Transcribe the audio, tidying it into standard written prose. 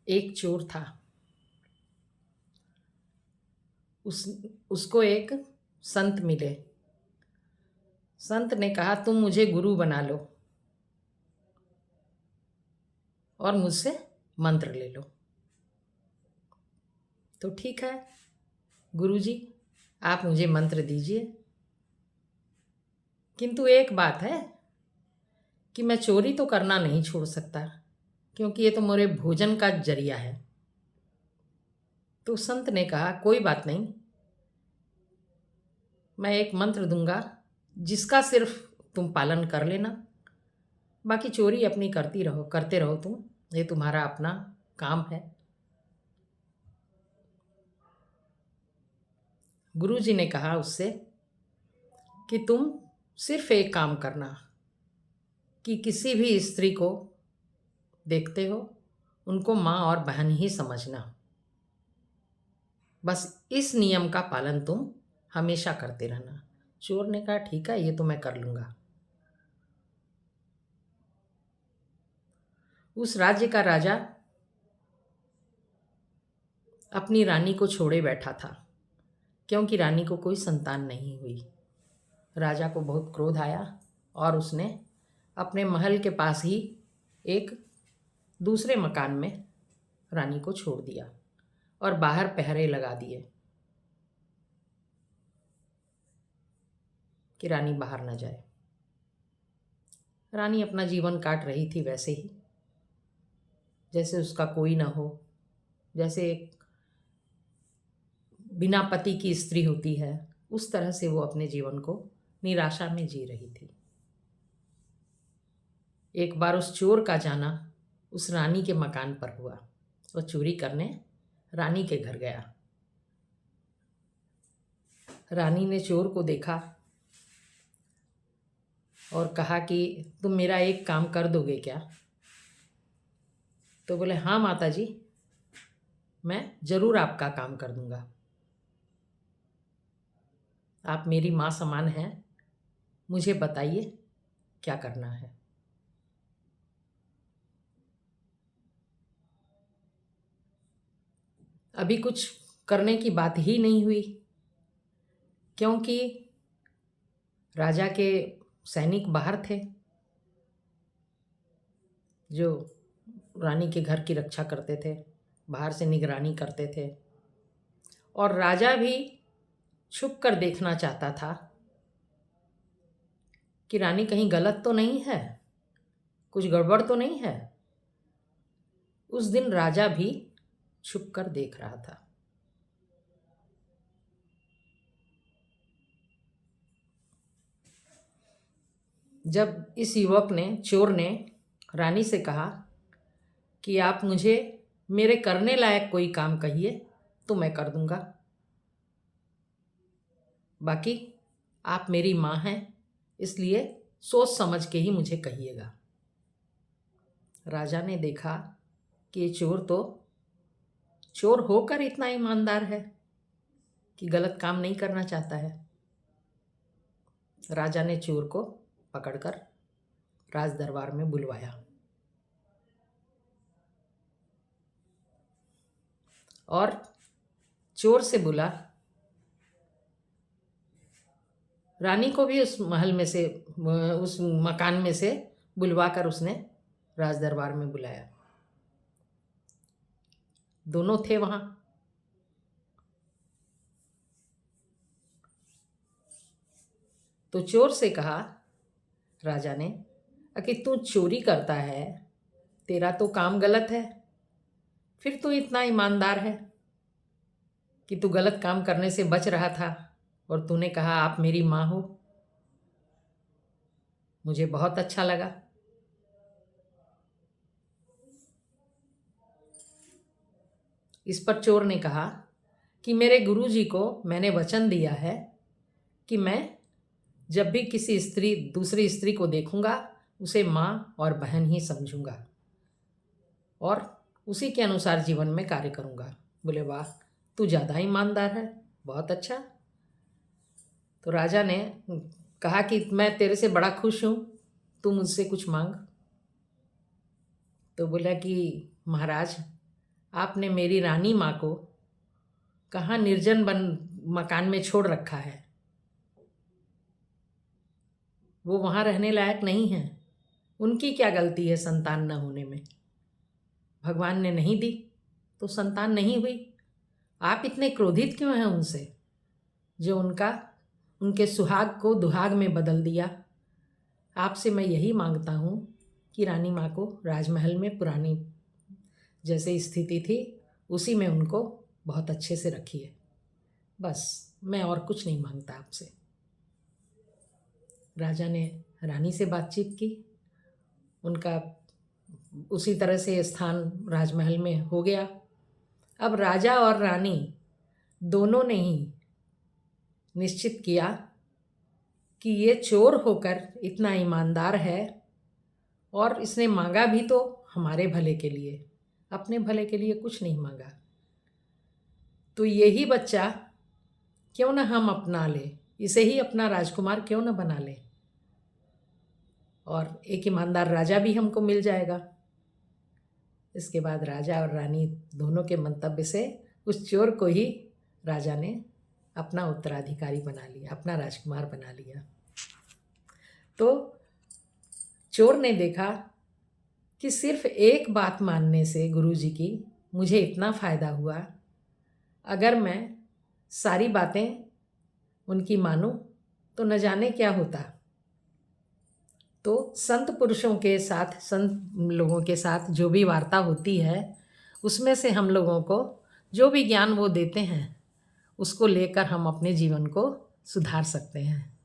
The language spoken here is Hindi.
एक चोर था। उसको एक संत मिले। संत ने कहा, तुम मुझे गुरु बना लो और मुझसे मंत्र ले लो। तो ठीक है गुरुजी, आप मुझे मंत्र दीजिए, किंतु एक बात है कि मैं चोरी तो करना नहीं छोड़ सकता, क्योंकि ये तो मेरे भोजन का जरिया है। तो संत ने कहा, कोई बात नहीं, मैं एक मंत्र दूंगा जिसका सिर्फ तुम पालन कर लेना, बाकी चोरी अपनी करते रहो तुम, ये तुम्हारा अपना काम है। गुरुजी ने कहा उससे कि तुम सिर्फ एक काम करना कि किसी भी स्त्री को देखते हो उनको माँ और बहन ही समझना, बस इस नियम का पालन तुम हमेशा करते रहना। चोर ने कहा, ठीक है, ये तो मैं कर लूँगा। उस राज्य का राजा अपनी रानी को छोड़े बैठा था, क्योंकि रानी को कोई संतान नहीं हुई। राजा को बहुत क्रोध आया और उसने अपने महल के पास ही एक दूसरे मकान में रानी को छोड़ दिया और बाहर पहरे लगा दिए कि रानी बाहर न जाए। रानी अपना जीवन काट रही थी वैसे ही, जैसे उसका कोई ना हो, जैसे एक बिना पति की स्त्री होती है, उस तरह से वो अपने जीवन को निराशा में जी रही थी। एक बार उस चोर का जाना उस रानी के मकान पर हुआ। वो चोरी करने रानी के घर गया। रानी ने चोर को देखा और कहा कि तुम मेरा एक काम कर दोगे क्या? तो बोले, हाँ माता जी, मैं ज़रूर आपका काम कर दूंगा। आप मेरी माँ समान हैं, मुझे बताइए क्या करना है। अभी कुछ करने की बात ही नहीं हुई, क्योंकि राजा के सैनिक बाहर थे जो रानी के घर की रक्षा करते थे, बाहर से निगरानी करते थे। और राजा भी छुप कर देखना चाहता था कि रानी कहीं गलत तो नहीं है, कुछ गड़बड़ तो नहीं है। उस दिन राजा भी छुप कर देख रहा था। जब इस युवक ने, चोर ने रानी से कहा कि आप मुझे मेरे करने लायक कोई काम कहिए तो मैं कर दूंगा, बाकी आप मेरी माँ हैं, इसलिए सोच समझ के ही मुझे कहिएगा। राजा ने देखा कि ये चोर तो चोर होकर इतना ईमानदार है कि गलत काम नहीं करना चाहता है। राजा ने चोर को पकड़कर राज दरबार में बुलवाया और चोर से बोला, रानी को भी उस महल में से, उस मकान में से बुलवाकर उसने राज दरबार में बुलाया। दोनों थे वहां। तो चोर से कहा राजा ने कि तू चोरी करता है, तेरा तो काम गलत है, फिर तू इतना ईमानदार है कि तू गलत काम करने से बच रहा था और तूने कहा आप मेरी माँ हो। मुझे बहुत अच्छा लगा। इस पर चोर ने कहा कि मेरे गुरुजी को मैंने वचन दिया है कि मैं जब भी किसी दूसरी स्त्री को देखूंगा उसे माँ और बहन ही समझूंगा और उसी के अनुसार जीवन में कार्य करूंगा। बोले, वाह, तू ज़्यादा ईमानदार है, बहुत अच्छा। तो राजा ने कहा कि मैं तेरे से बड़ा खुश हूँ, तू मुझसे कुछ मांग। तो बोला कि महाराज, आपने मेरी रानी माँ को कहाँ निर्जन मकान में छोड़ रखा है। वो वहाँ रहने लायक नहीं है। उनकी क्या गलती है संतान न होने में? भगवान ने नहीं दी तो संतान नहीं हुई। आप इतने क्रोधित क्यों हैं उनसे, जो उनके सुहाग को दुहाग में बदल दिया? आपसे मैं यही मांगता हूँ कि रानी माँ को राजमहल में पुरानी जैसे स्थिति थी उसी में उनको बहुत अच्छे से रखिए। बस, मैं और कुछ नहीं मांगता आपसे। राजा ने रानी से बातचीत की, उनका उसी तरह से स्थान राजमहल में हो गया। अब राजा और रानी दोनों ने ही निश्चित किया कि ये चोर होकर इतना ईमानदार है और इसने मांगा भी तो हमारे भले के लिए, अपने भले के लिए कुछ नहीं मांगा। तो यही बच्चा क्यों ना हम अपना ले, इसे ही अपना राजकुमार क्यों ना बना ले, और एक ईमानदार राजा भी हमको मिल जाएगा। इसके बाद राजा और रानी दोनों के मंतव्य से उस चोर को ही राजा ने अपना उत्तराधिकारी बना लिया, अपना राजकुमार बना लिया। तो चोर ने देखा कि सिर्फ एक बात मानने से गुरुजी की मुझे इतना फ़ायदा हुआ, अगर मैं सारी बातें उनकी मानूं तो न जाने क्या होता। तो संत पुरुषों के साथ, संत लोगों के साथ जो भी वार्ता होती है उसमें से हम लोगों को जो भी ज्ञान वो देते हैं उसको लेकर हम अपने जीवन को सुधार सकते हैं।